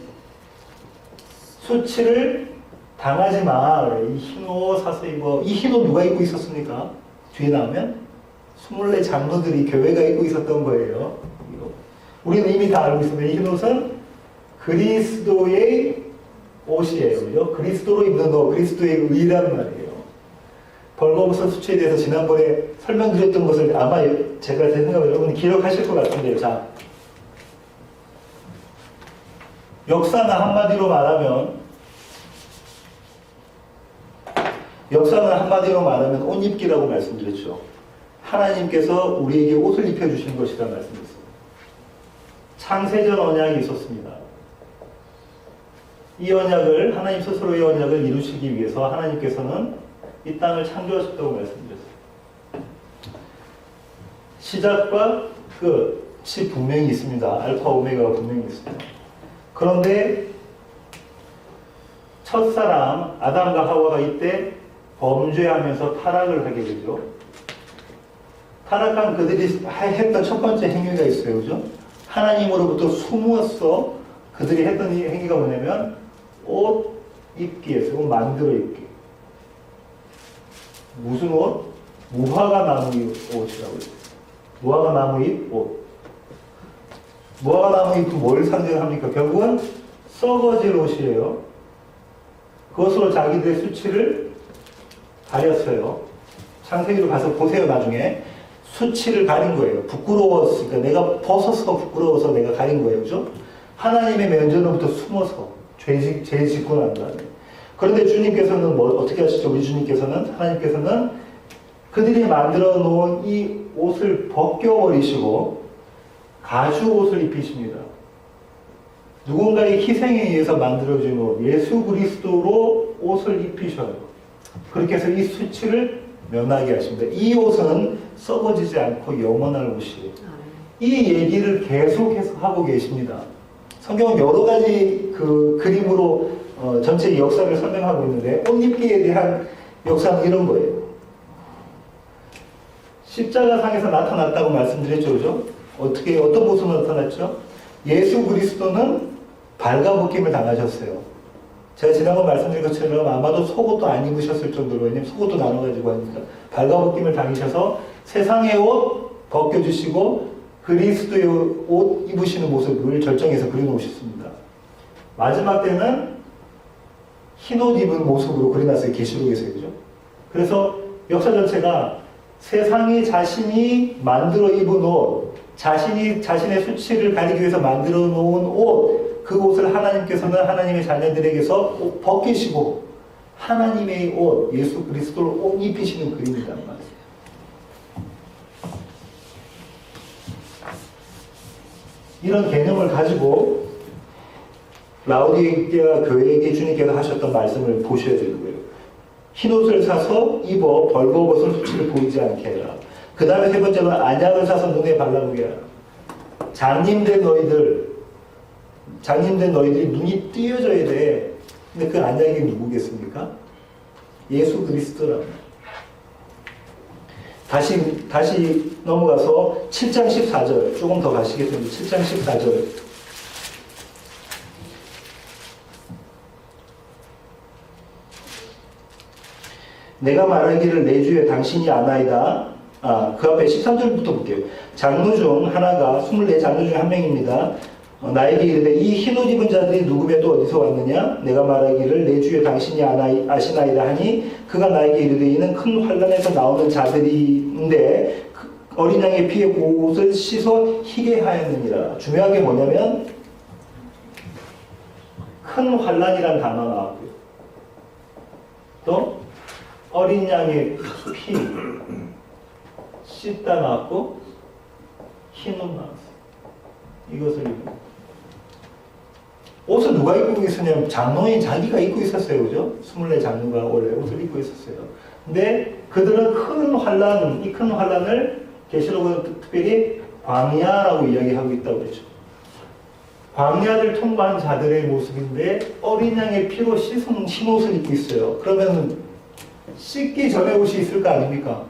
수치를 당하지 마. 이 흰옷 사서 입어. 이 흰옷 누가 입고 있었습니까? 뒤에 나오면 24 장로들이 교회가 입고 있었던 거예요. 우리는 이미 다 알고 있습니다. 이 흰옷은 그리스도의 옷이에요. 그죠? 그리스도로 입는 거, 그리스도의 의란 말이에요. 벌거벗은 수치에 대해서 지난번에 설명드렸던 것을 아마 제가 제 생각에 여러분이 기억하실 것 같은데요. 자, 역사는 한마디로 말하면 옷 입기라고 말씀드렸죠. 하나님께서 우리에게 옷을 입혀주신 것이라 말씀드렸습니다. 창세전 언약이 있었습니다. 이 언약을, 하나님 스스로의 언약을 이루시기 위해서 하나님께서는 이 땅을 창조하셨다고 말씀드렸습니다. 시작과 끝이 분명히 있습니다. 알파 오메가가 분명히 있습니다. 그런데 첫사람 아담과 하와가 이때 범죄하면서 타락을 하게 되죠. 타락한 그들이 했던 첫 번째 행위가 있어요. 그죠? 하나님으로부터 숨어서 그들이 했던 이 행위가 뭐냐면 옷 입기였어요. 옷 만들어 입기. 무슨 옷? 무화과 나무 잎 옷이라고 했어요. 무화과 나무 잎 옷. 무화과 나무 잎은 뭘 상징합니까? 결국은 썩어질 옷이에요. 그것으로 자기들의 수치를 가렸어요. 창세기로 가서 보세요. 나중에 수치를 가린 거예요. 부끄러웠으니까 내가 벗어서 부끄러워서 내가 가린 거예요. 그죠? 하나님의 면전으로부터 숨어서 죄 짓고 난 다음에. 그런데 주님께서는 어떻게 하시죠? 우리 주님께서는, 하나님께서는 그들이 만들어 놓은 이 옷을 벗겨버리시고 가죽 옷을 입히십니다. 누군가의 희생에 의해서 만들어진 옷, 예수 그리스도로 옷을 입히셔요. 그렇게 해서 이 수치를 면하게 하십니다. 이 옷은 썩어지지 않고 영원할 옷이에요. 이 얘기를 계속해서 하고 계십니다. 성경은 여러 가지 그림으로 전체 역사를 설명하고 있는데 옷 입기에 대한 역사는 이런 거예요. 십자가상에서 나타났다고 말씀드렸죠, 그죠? 어떻게 어떤 모습으로 나타났죠? 예수 그리스도는 발가벗김을 당하셨어요. 제가 지난번 말씀드린 것처럼 아마도 속옷도 안 입으셨을 정도로, 왜냐면 속옷도 나눠가지고 하니까 발가벗김을 당하셔서 세상의 옷 벗겨주시고 그리스도의 옷 입으시는 모습을 절정해서 그려놓으셨습니다. 마지막 때는 흰 옷 입은 모습으로 그려놨어요. 계시록에서, 그죠? 그래서 역사 전체가 세상이 자신이 만들어 입은 옷, 자신이 자신의 수치를 가리기 위해서 만들어 놓은 옷, 그 옷을 하나님께서는 하나님의 자녀들에게서 벗기시고 하나님의 옷, 예수 그리스도를 옷 입히시는 그림이란 말이에요. 이런 개념을 가지고 라오디게아 교회에게 주님께서 하셨던 말씀을 보셔야 되는 거예요. 흰옷을 사서 입어 벌거벗은 수치를 보이지 않게 해라. 그 다음에 세 번째로는 안약을 사서 눈에 발라보게 해라. 장님된 너희들이 눈이 띄어져야 돼. 근데 그 안약이 누구겠습니까? 예수 그리스도라고. 다시 넘어가서 7장 14절 조금 더 가시겠습니다. 7장 14절. 내가 말하기를 내 주에 당신이 아나이다. 그 앞에 13절부터 볼게요. 장로 중 하나가 24장로 중 한 명입니다. 나에게 이르되 이 흰옷 입은 자들이 누구며 또 어디서 왔느냐? 내가 말하기를 내 주에 당신이 아시나이다 하니 그가 나에게 이르되 이는 큰 환란에서 나오는 자들인데 어린 양의 피에 옷을 씻어 희게 하였느니라. 중요한 게 뭐냐면 큰 환란이란 단어 나왔고요. 또 어린 양의 피 씻다 나왔고 흰옷 나왔어요. 이것을 입고 옷을 누가 입고 있었냐면 장로인 자기가 입고 있었어요. 그죠? 24장로가 원래 옷을 입고 있었어요. 근데 그들은 큰 환란, 이 큰 환란을 계시록은 특별히 광야라고 이야기하고 있다고 그러죠. 광야를 통과한 자들의 모습인데 어린 양의 피로 씻은 흰옷을 입고 있어요. 그러면 씻기 전에 옷이 있을 거 아닙니까?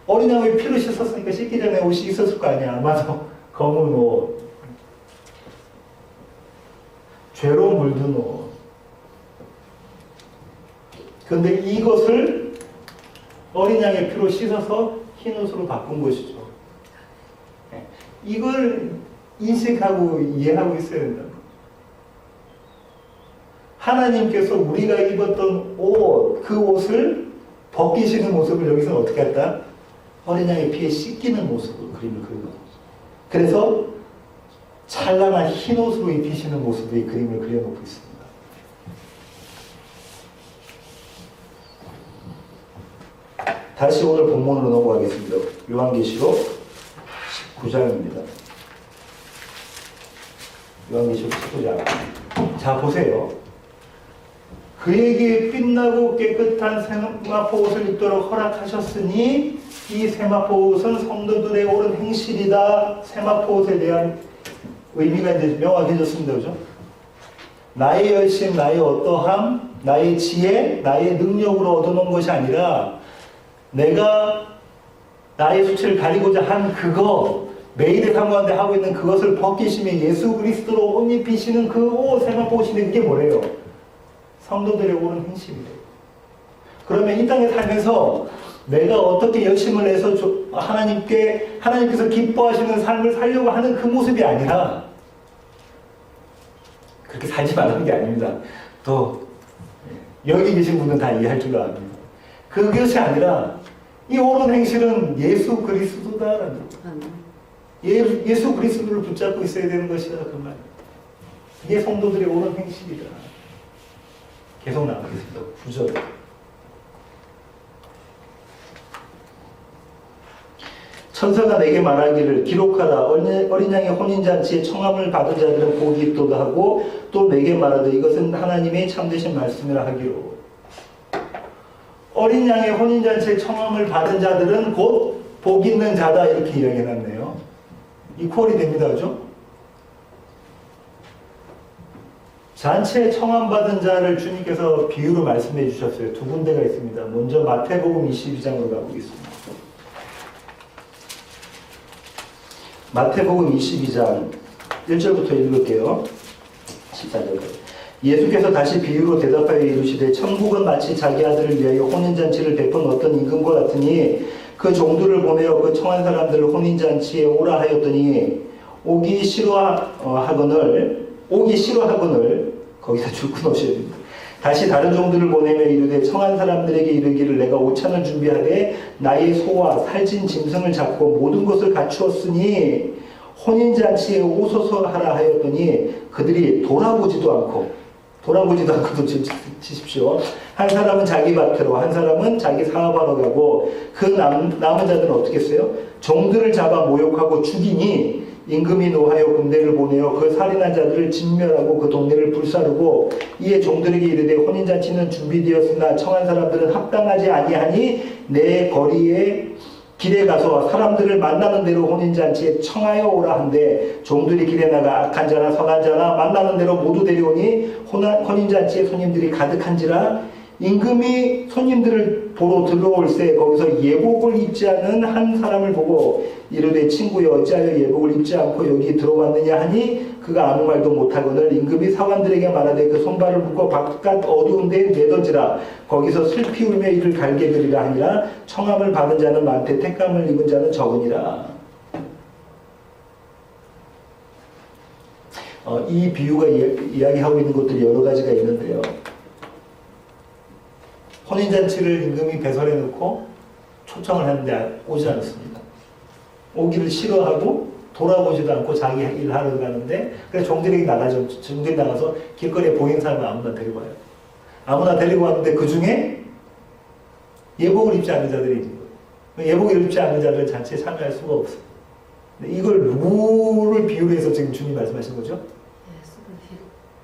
어린 양의 피로 씻었으니까 씻기 전에 옷이 있었을 거 아니야. 맞아. 검은 옷. 죄로 물든 옷. 그런데 이것을 어린 양의 피로 씻어서 흰 옷으로 바꾼 것이죠. 이걸 인식하고 이해하고 있어야 된다. 하나님께서 우리가 입었던 옷, 그 옷을 벗기시는 모습을 여기서 어떻게 했다? 어린 양의 피에 씻기는 모습으로 그림을 그린 거죠. 그래서 찬란한 흰 옷으로 입히시는 모습으로 이 그림을 그려놓고 있습니다. 다시 오늘 본문으로 넘어가겠습니다. 요한계시록 19장입니다. 요한계시록 19장. 자, 보세요. 그에게 빛나고 깨끗한 세마포 옷을 입도록 허락하셨으니 이 세마포 옷은 성도들의 옳은 행실이다. 세마포 옷에 대한 의미가 이제 명확해졌습니다. 그죠? 나의 열심, 나의 어떠함, 나의 지혜, 나의 능력으로 얻어놓은 것이 아니라 내가 나의 수치를 가리고자 한 그거, 매일의 삶 가운데 하고 있는 그것을 벗기시며 예수 그리스도로 옷 입히시는 그 옷, 세마포 옷인데 그게 뭐래요? 성도들의 옳은 행실이래요. 그러면 이 땅에 살면서 내가 어떻게 열심을 해서 하나님께서 기뻐하시는 삶을 살려고 하는 그 모습이 아니라 그렇게 살지 말라는 게 아닙니다. 또 여기 계신 분은 다 이해할 줄 압니다. 그것이 아니라 이 옳은 행실은 예수 그리스도다라는 거예요. 예수 그리스도를 붙잡고 있어야 되는 것이다. 그 말. 이게 성도들의 옳은 행실이다. 계속 나가겠습니다. 9절. 천사가 내게 말하기를 기록하라. 어린 양의 혼인잔치에 청함을 받은 자들은 복이 있도다 하고 또 내게 말하되 이것은 하나님의 참되신 말씀이라 하기로. 어린 양의 혼인잔치에 청함을 받은 자들은 곧 복 있는 자다. 이렇게 이야기해놨네요. 이퀄이 됩니다. 그죠? 잔치에 청함받은 자를 주님께서 비유로 말씀해 주셨어요. 두 군데가 있습니다. 먼저 마태복음 22장으로 가보겠습니다. 마태복음 22장 1절부터 읽을게요. 14절까지. 예수께서 다시 비유로 대답하여 이르시되 천국은 마치 자기 아들을 위하여 혼인잔치를 베푼 어떤 임금과 같으니 그 종들을 보내어 그 청한 사람들을 혼인잔치에 오라 하였더니 오기 싫어하거늘 거기서 줄 끊으셔야 됩니다. 다시 다른 종들을 보내며 이르되 청한 사람들에게 이르기를 내가 오찬을 준비하되 나의 소와 살찐 짐승을 잡고 모든 것을 갖추었으니 혼인잔치에 오소서 하라 하였더니 그들이 돌아보지도 않고도 치십시오. 한 사람은 자기 밭으로 한 사람은 자기 사업하러 가고 그 남은 자들은 어떻게 했어요? 종들을 잡아 모욕하고 죽이니 임금이 노하여 군대를 보내어 그 살인한 자들을 진멸하고 그 동네를 불사르고 이에 종들에게 이르되 혼인잔치는 준비되었으나 청한 사람들은 합당하지 아니하니 내 길에 가서 사람들을 만나는 대로 혼인잔치에 청하여 오라 한데 종들이 길에 나가 악한 자나 선한 자나 만나는 대로 모두 데려오니 혼인잔치에 손님들이 가득한지라 임금이 손님들을 보러 들어올새 거기서 예복을 입지 않은 한 사람을 보고 이르되 친구여 어찌하여 예복을 입지 않고 여기 들어왔느냐 하니 그가 아무 말도 못하거늘 임금이 사관들에게 말하되 그 손발을 묶어 바깥 어두운 데에 내던지라 거기서 슬피 울며 이를 갈게 되리라 하니라 청함을 받은 자는 많되 택감을 입은 자는 적으니라. 이 비유가 이야기하고 있는 것들이 여러 가지가 있는데요. 혼인잔치를 임금이 배설해 놓고 초청을 했는데 오지 않습니다. 오기를 싫어하고 돌아보지도 않고 자기 일 하러 가는데 그래서 종들이 나가서 길거리에 보이는 사람을 아무나 데리고 와요. 아무나 데리고 왔는데 그 중에 예복을 입지 않는 자들이 있는 거예요. 예복을 입지 않는 자들은 잔치에 참여할 수가 없어요. 이걸 누구를 비유로 해서 지금 주님 말씀하신 거죠?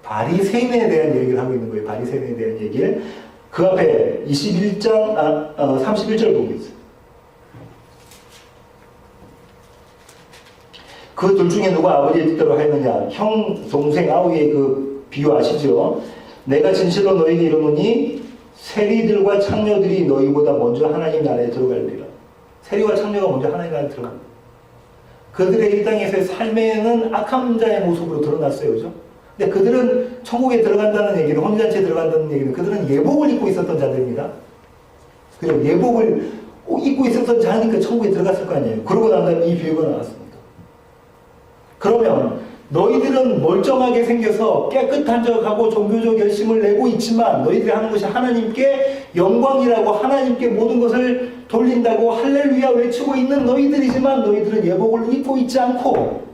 바리새인에 대한 얘기를 하고 있는 거예요. 바리새인에 대한 얘기를. 그 앞에 31절 보고 있어요. 그 둘 중에 누가 아버지의 뜻대로 하였느냐? 형, 동생, 아우의 그 비유 아시죠? 내가 진실로 너희에게 이르노니 세리들과 창녀들이 너희보다 먼저 하나님 나라에 들어갈리라. 세리와 창녀가 먼저 하나님 나라에 들어갑니다. 그들의 이 땅에서의 삶에는 악한 자의 모습으로 드러났어요. 그죠? 근데 그들은 천국에 들어간다는 얘기는, 혼인잔치에 들어간다는 얘기는 그들은 예복을 입고 있었던 자들입니다. 그리고 예복을 입고 있었던 자니까 천국에 들어갔을 거 아니에요. 그러고 난 다음에 이 비유가 나왔습니다. 그러면 너희들은 멀쩡하게 생겨서 깨끗한 척하고 종교적 열심을 내고 있지만 너희들이 하는 것이 하나님께 영광이라고 하나님께 모든 것을 돌린다고 할렐루야 외치고 있는 너희들이지만 너희들은 예복을 입고 있지 않고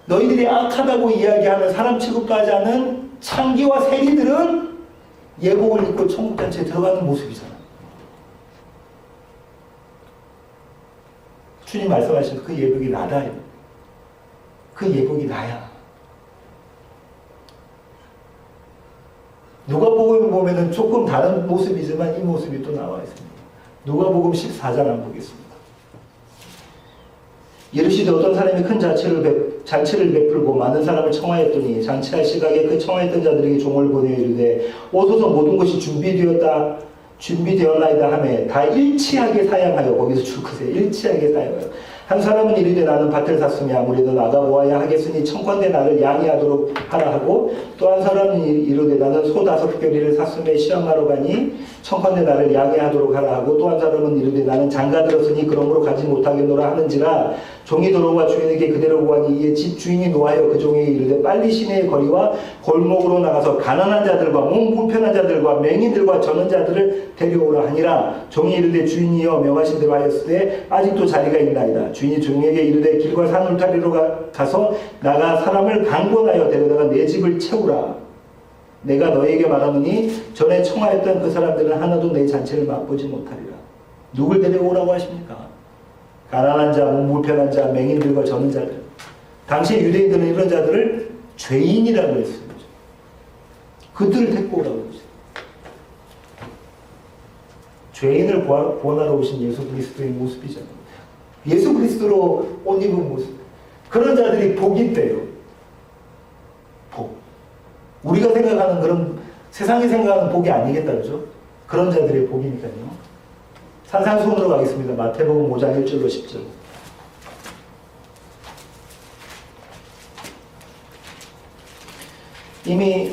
너희들이 악하다고 이야기하는 사람 취급도 하지 않은 창기와 세리들은 예복을 입고 천국잔치에 들어가는 모습이잖아. 주님 말씀하신 그 예복이 나다. 그 예복이 나야. 누가복음 보면은 조금 다른 모습이지만 이 모습이 또 나와 있습니다. 누가복음 14장 한번 보겠습니다. 이르시되 어떤 사람이 큰 잔치를 베풀고 많은 사람을 청하였더니 잔치할 시각에 그 청하였던 자들에게 종을 보내어 이르되 오소서 모든 것이 준비되었나이다 하매 다 일치하게 사양하여 거기서 줄 것에 일치하게 사양하여 한 사람은 이르되 나는 밭을 샀으니 아무래도 나가 모아야 하겠으니 청컨대 나를 양이하도록 하라 하고 또 한 사람은 이르되 나는 소 5겨리를 샀으며 시험하러 가니 청컨대 나를 양이하도록 하라 하고 또 한 사람은 이르되 나는 장가 들었으니 그러므로 가지 못하겠노라 하는지라 종이 돌아와 주인에게 그대로 구하니 이에 집 주인이 노하여 그 종에게 이르되 빨리 시내의 거리와 골목으로 나가서 가난한 자들과 몸 불편한 자들과 맹인들과 저는 자들을 데려오라 하니라. 종이 이르되 주인이여 명하신 대로 하였으되 아직도 자리가 있나이다. 주인이 종에게 이르되 길과 산 울타리로 가서 나가 사람을 강권하여 데려다가 내 집을 채우라. 내가 너에게 말하노니 전에 청하였던 그 사람들은 하나도 내 잔치를 맛보지 못하리라. 누굴 데려오라고 하십니까? 가난한 자, 몸 불편한 자, 맹인들과 저는 자들. 당시 유대인들은 이런 자들을 죄인이라고 했습니다. 그들을 데리고 오라고 했어요. 죄인을 구원하러 오신 예수 그리스도의 모습이잖아요. 예수 그리스도로 옷 입은 모습. 그런 자들이 복이 있대요. 복. 우리가 생각하는 그런 세상이 생각하는 복이 아니겠다, 그죠? 그런 자들의 복이니까요. 산상수훈으로 가겠습니다. 마태복음 5장 1절로 10절. 이미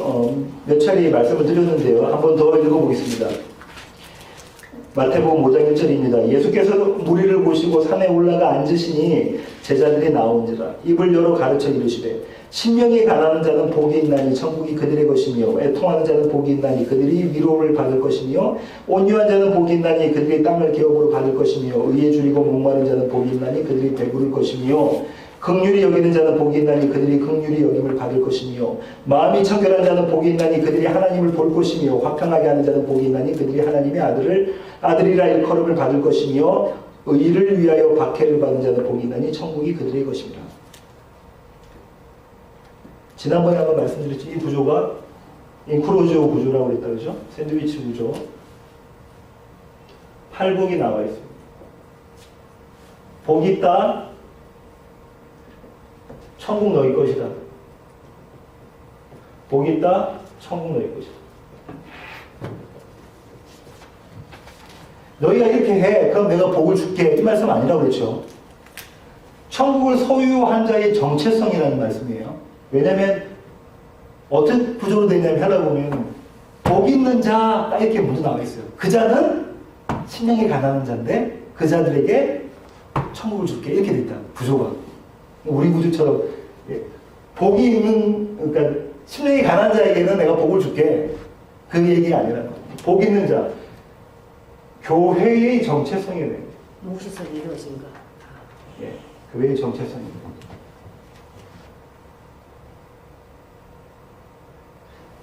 몇 차례 말씀을 드렸는데요. 한 번 더 읽어보겠습니다. 마태복음 5장 1절입니다. 예수께서 무리를 보시고 산에 올라가 앉으시니 제자들이 나온지라 입을 열어 가르쳐 이르시되 심령이 가난한 자는 복이 있나니 천국이 그들의 것이며 애통하는 자는 복이 있나니 그들이 위로를 받을 것이며 온유한 자는 복이 있나니 그들이 땅을 기업으로 받을 것이며 의에 줄이고 목마른 자는 복이 있나니 그들이 배부를 것이며 긍휼히 여기는 자는 복이 있나니 그들이 긍휼히 여김을 받을 것이며 마음이 청결한 자는 복이 있나니 그들이 하나님을 볼 것이며 화평하게 하는 자는 복이 있나니 그들이 하나님의 아들이라 일컬음을 받을 것이며 의를 위하여 박해를 받는 자는 복이 있나니 천국이 그들의 것입니다. 지난번에 한번 말씀드렸죠. 이 구조가 인크로지오 구조라고 그랬다 그러죠. 샌드위치 구조. 팔복이 나와 있습니다. 복이 있다. 천국 너희 것이다. 복이 있다. 천국 너희 것이다. 너희가 이렇게 해. 그럼 내가 복을 줄게. 이 말씀 아니라고 그랬죠. 천국을 소유한 자의 정체성이라는 말씀이에요. 왜냐면 어떤 구조로 되어 있냐면 하다 보면 복 있는 자 딱 이렇게 먼저 나와 있어요. 그 자는 심령이 가난한 자인데 그 자들에게 천국을 줄게. 이렇게 되어 있다. 구조가. 우리 구조처럼 복이 있는 그러니까 심령이 가난한 자에게는 내가 복을 줄게. 그 얘기가 아니라 복 있는 자. 교회의 정체성이 돼요. 무엇에서 이루어진가? 예, 교회의 정체성입니다.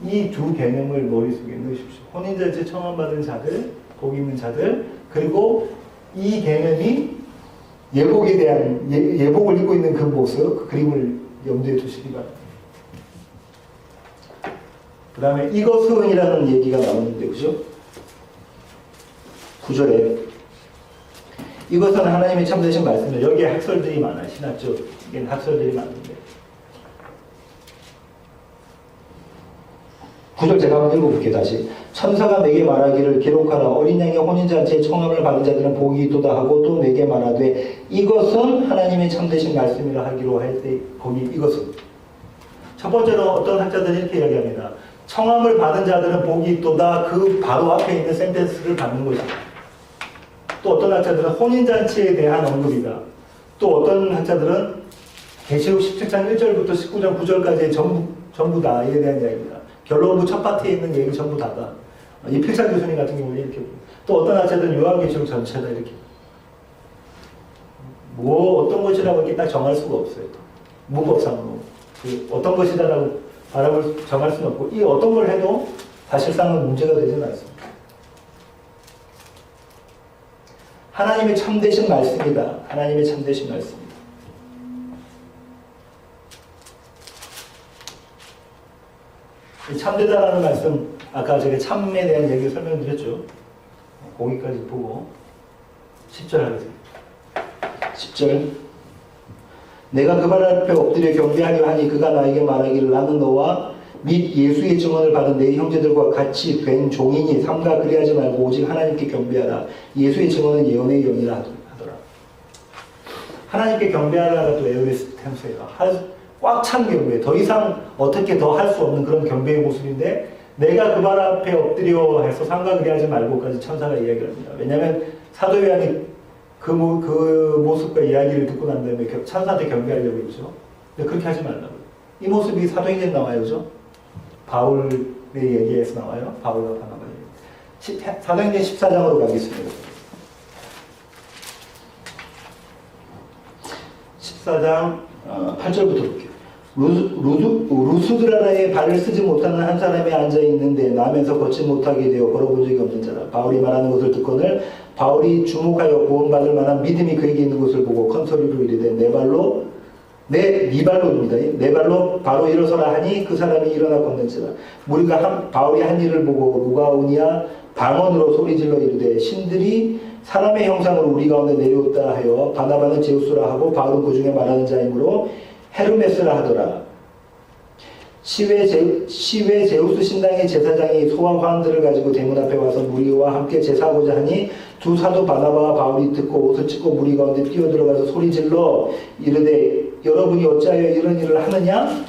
이 두 개념을 머릿속에 넣으십시오. 혼인잔치에 청함받은 자들, 복 있는 자들, 그리고 이 개념이 예복에 대한 예복을 입고 있는 그 모습, 그 그림을 염두에 두시기 바랍니다. 그 다음에 이것은이라는 얘기가 나오는데, 그죠? 9절에 이것은 하나님의 참되신 말씀이에요. 여기에 학설들이 많아요. 신학적인 학설들이 많은데 9절 제가 한번 읽어볼게요. 다시. 천사가 내게 말하기를 기록하라. 어린 양의 혼인잔치에 청함을 받은 자들은 복이 있도다 하고 또 내게 말하되 이것은 하나님의 참되신 말씀이라 하기로 할 때 거기 이것은 첫 번째로 어떤 학자들이 이렇게 이야기합니다. 청함을 받은 자들은 복이 있도다. 그 바로 앞에 있는 센텐스를 받는 거잖아. 또 어떤 학자들은 혼인잔치에 대한 언급이다. 또 어떤 학자들은 계시록 17장 1절부터 19장 9절까지의 전부 다 이에 대한 이야기입니다. 결론부 첫 파트에 있는 얘기 전부 다다. 이필찬 교수님 같은 경우는 이렇게 또 어떤 학자들은 요한계시록 전체다 이렇게 뭐 어떤 것이라고 이렇게 딱 정할 수가 없어요. 문법상으로 그 어떤 것이다라고 바람을 정할 수는 없고 이 어떤 걸 해도 사실상은 문제가 되지는 않습니다. 하나님의 참되신 말씀이다. 하나님의 참되신 말씀이다. 참되다라는 말씀, 아까 제가 참에 대한 얘기를 설명드렸죠. 거기까지 보고 10절 하겠습니다. 10절 내가 그 발 앞에 엎드려 경배하려 하니 그가 나에게 말하기를 나는 너와 및 예수의 증언을 받은 내 형제들과 같이 된 종이니 삼가 그리하지 말고 오직 하나님께 경배하라. 예수의 증언은 예언의 영이라 하더라. 하나님께 경배하라가 또 에어리스 템스예요. 꽉 찬 경배, 더 이상 어떻게 더 할 수 없는 그런 경배의 모습인데 내가 그 발 앞에 엎드려 해서 삼가 그리하지 말고까지 천사가 이야기를 합니다. 왜냐하면 사도 요한이 그 모습과 이야기를 듣고 난 다음에 천사한테 경배하려고 그러죠. 근데 그렇게 하지 말라고. 이 모습이 사도행전에 나와요. 그죠? 바울의 얘기에서 나와요. 바울과 바나바의 사도행전 14장으로 가겠습니다. 14장 8절부터 볼게요. 루스드라라에 발을 쓰지 못하는 한 사람이 앉아있는데 남에서 걷지 못하게 되어 걸어본 적이 없는 자라. 바울이 말하는 것을 듣거늘 바울이 주목하여 구원받을 만한 믿음이 그에게 있는 것을 보고 큰 소리로 이르되 네 발로입니다. 네 발로 바로 일어서라 하니 그 사람이 일어나 걷는지라. 무리가 바울이 한 일을 보고 루가오니아 방언으로 소리질러 이르되 신들이 사람의 형상으로 우리 가운데 내려왔다 하여 바나바는 제우스라 하고 바울은 그 중에 말하는 자이므로 헤르메스라 하더라. 시외 제우스 신당의 제사장이 소와 화환들을 가지고 대문 앞에 와서 무리와 함께 제사하고자 하니 두 사도 바나바와 바울이 듣고 옷을 찢고 무리 가운데 뛰어들어가서 소리질러 이르되 여러분이 어찌하여 이런 일을 하느냐?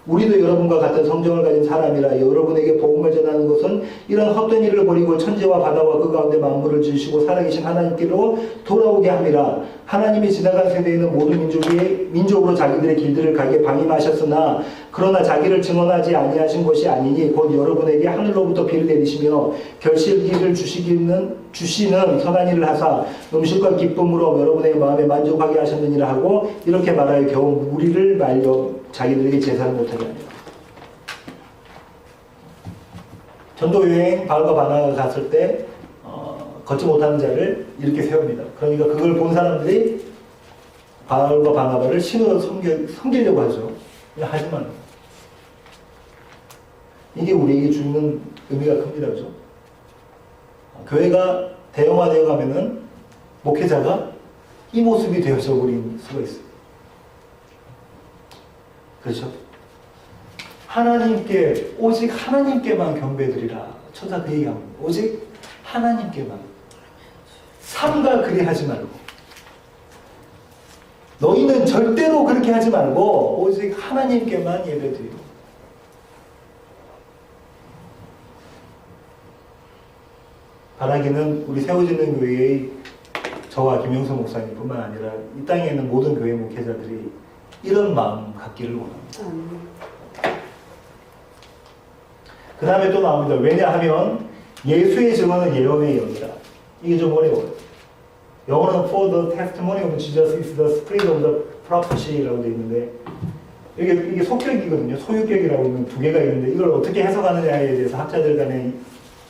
우리도 여러분과 같은 성정을 가진 사람이라 여러분에게 복음을 전하는 것은 이런 헛된 일을 버리고 천지와 바다와 그 가운데 만물을 지으시고 살아계신 하나님께로 돌아오게 함이라. 하나님이 지나간 세대에는 모든 민족으로 자기들의 길들을 가게 방임하셨으나 그러나 자기를 증언하지 아니하신 것이 아니니 곧 여러분에게 하늘로부터 비를 내리시며 결실기를 주시는 선한 일을 하사 음식과 기쁨으로 여러분의 마음에 만족하게 하셨느니라 하고 이렇게 말하여 겨우 무리를 말려 자기들에게 제사를 못하게 합니다. 전도여행 바울과 바나바가 갔을 때 걷지 못하는 자를 이렇게 세웁니다. 그러니까 그걸 본 사람들이 바울과 바나바를 신으로 섬기려고 하죠. 하지만 이게 우리에게 주는 의미가 큽니다. 그죠? 교회가 대형화되어 가면은 목회자가 이 모습이 되어져 버린 수가 있어요. 그렇죠? 하나님께, 오직 하나님께만 경배드리라. 천사 그 얘기합니다. 오직 하나님께만. 삼가 그리하지 말고. 너희는 절대로 그렇게 하지 말고 오직 하나님께만 예배드리고. 바라기는 우리 세워지는 교회의 저와 김영수 목사님뿐만 아니라 이 땅에 있는 모든 교회 목회자들이 이런 마음 갖기를 원합니다. 그 다음에 또 나옵니다. 왜냐하면 예수의 증언은 예언의 영이다. 이게 좀 어려워요. 영어는 for the testimony of Jesus is the spirit of the prophecy라고 되어 있는데 이게 속격이거든요. 소유격이라고 있는 두 개가 있는데 이걸 어떻게 해석하느냐에 대해서 학자들 간에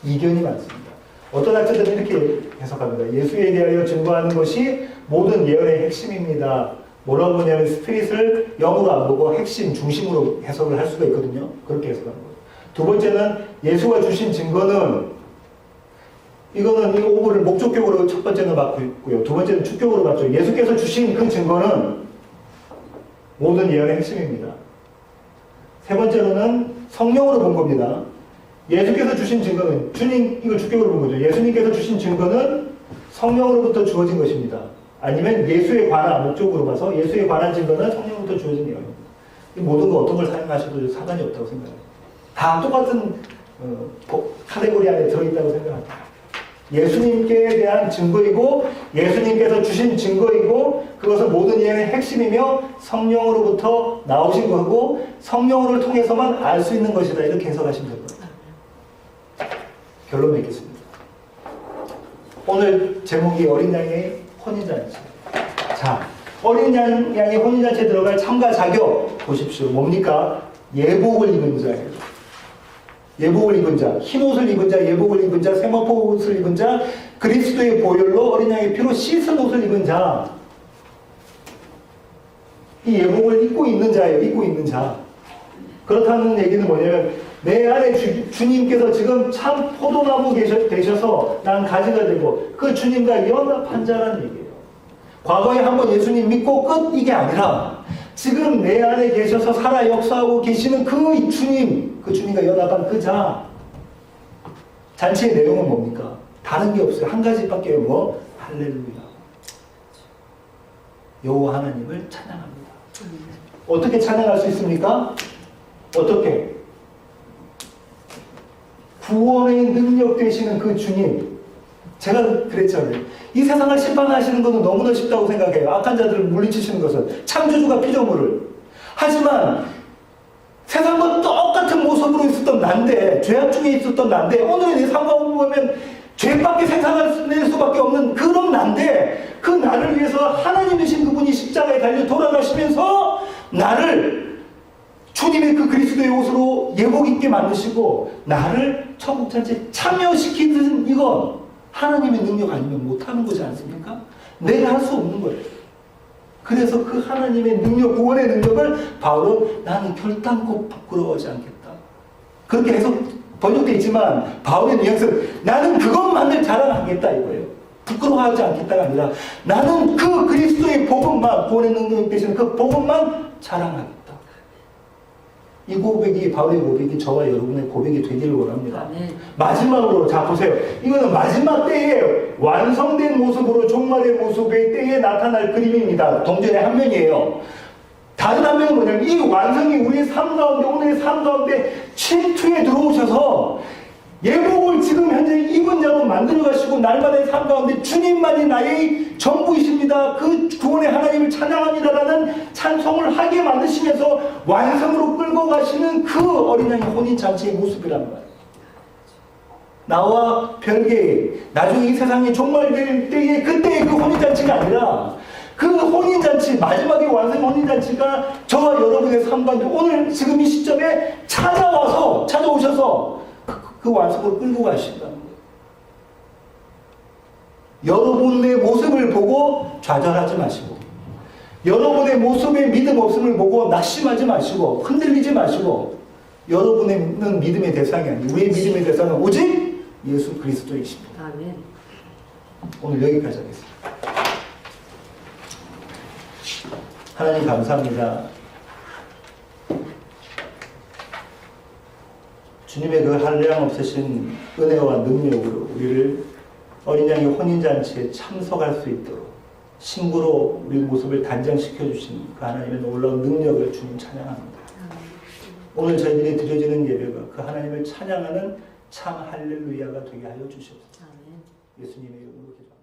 이견이 많습니다. 어떤 학자들은 이렇게 해석합니다. 예수에 대하여 증거하는 것이 모든 예언의 핵심입니다. 뭐라고 보냐면 스피릿을 영으로 안 보고 핵심, 중심으로 해석을 할 수가 있거든요. 그렇게 해석하는 거예요. 두 번째는 예수가 주신 증거는 이거는 이 오브를 목적격으로 첫 번째는 받고 있고요. 두 번째는 주격으로 받죠. 예수께서 주신 그 증거는 모든 예언의 핵심입니다. 세 번째로는 성령으로 본 겁니다. 예수께서 주신 증거는 주님 이걸 주격으로 본 거죠. 예수님께서 주신 증거는 성령으로부터 주어진 것입니다. 아니면 예수에 관한 목적으로 봐서 예수에 관한 증거는 성령으로부터 주어진 내용입니다. 이 모든 거 어떤 걸 사용하셔도 상관이 없다고 생각합니다. 다 똑같은 카테고리 안에 들어있다고 생각합니다. 예수님께 대한 증거이고 예수님께서 주신 증거이고 그것은 모든 예언의 핵심이며 성령으로부터 나오신 거고 성령을 통해서만 알 수 있는 것이다. 이렇게 해석하시면 될 겁니다. 결론 맺겠습니다. 오늘 제목이 어린 양의 혼인잔치. 자, 어린 양의 혼인잔치에 들어갈 참가 자격 보십시오. 뭡니까? 예복을 입은 자예요. 예복을 입은 자, 흰 옷을 입은 자, 예복을 입은 자, 세마포 옷을 입은 자, 그리스도의 보혈로 어린 양의 피로 씻은 옷을 입은 자. 이 예복을 입고 있는 자예요. 입고 있는 자. 그렇다는 얘기는 뭐냐면 내 안에 주님께서 지금 참 포도나무 되셔서 난 가지가 되고 그 주님과 연합한 자라는 얘기예요. 과거에 한번 예수님 믿고 끝 이게 아니라 지금 내 안에 계셔서 살아 역사하고 계시는 그 주님과 연합한 그 자. 잔치의 내용은 뭡니까? 다른 게 없어요. 한 가지밖에 없고 할렐루야. 여호와 하나님을 찬양합니다. 어떻게 찬양할 수 있습니까? 어떻게? 구원의 능력 되시는 그 주님. 제가 그랬잖아요. 이 세상을 심판하시는 것은 너무나 쉽다고 생각해요. 악한 자들을 물리치시는 것은. 창조주가 피조물을. 하지만 세상과 똑같은 모습으로 있었던 난데, 죄악 중에 있었던 난데, 오늘의 내 삶과 보면 죄밖에 생산할 수밖에 없는 그런 난데, 그 나를 위해서 하나님이신 그분이 십자가에 달려 돌아가시면서 나를 주님의 그 그리스도의 옷으로 예복 입게 만드시고 나를 천국 잔치에 참여시키는 이건 하나님의 능력 아니면 못하는 거지 않습니까? 내가 할 수 없는 거예요. 그래서 그 하나님의 능력, 구원의 능력을 바울은 나는 결단코 부끄러워하지 않겠다. 그렇게 해서 번역되어 있지만 바울의 뉘앙스는 나는 그것만을 자랑하겠다 이거예요. 부끄러워하지 않겠다가 아니라 나는 그 그리스도의 복음만, 구원의 능력 되시는 그 복음만 자랑하겠다. 이 고백이, 바울의 고백이 저와 여러분의 고백이 되기를 원합니다. 마지막으로, 자, 보세요. 이거는 마지막 때에 완성된 모습으로 종말의 모습의 때에 나타날 그림입니다. 동전의 한 면이에요. 다른 한 명은 뭐냐면 이 완성이 우리의 삶 가운데 오늘의 삶 가운데 침투에 들어오셔서 예복을 지금 현재 입은 자로 만들어 가시고 날마다의 삶 가운데 주님만이 나의 전부이십니다. 그 구원의 하나님을 찬양합니다라는 찬송을 하게 만드시면서 완성으로 끌고 가시는 그 어린 양의 혼인잔치의 모습이란 말이에요. 나와 별개의 나중에 이 세상이 종말될 때의 그때의 그 혼인잔치가 아니라 그 혼인잔치, 마지막에 완성 혼인잔치가 저와 여러분의 삶 가운데 오늘 지금 이 시점에 찾아오셔서 그 완성으로 끌고 가신다는 거예요. 여러분의 모습을 보고 좌절하지 마시고, 여러분의 모습에 믿음 없음을 보고 낙심하지 마시고, 흔들리지 마시고, 여러분은 믿음의 대상이 아니에요. 우리의 믿음의 대상은 오직 예수 그리스도이십니다. 아멘. 오늘 여기까지 하겠습니다. 하나님 감사합니다. 주님의 그 한량없으신 은혜와 능력으로 우리를 어린 양의 혼인잔치에 참석할 수 있도록 신부로 우리 모습을 단장시켜 주신 그 하나님의 놀라운 능력을 주님 찬양합니다. 오늘 저희들이 드려지는 예배가 그 하나님을 찬양하는 참 할렐루야가 되게 하여 주시옵소서. 예수님의 이름으로 기도합니다.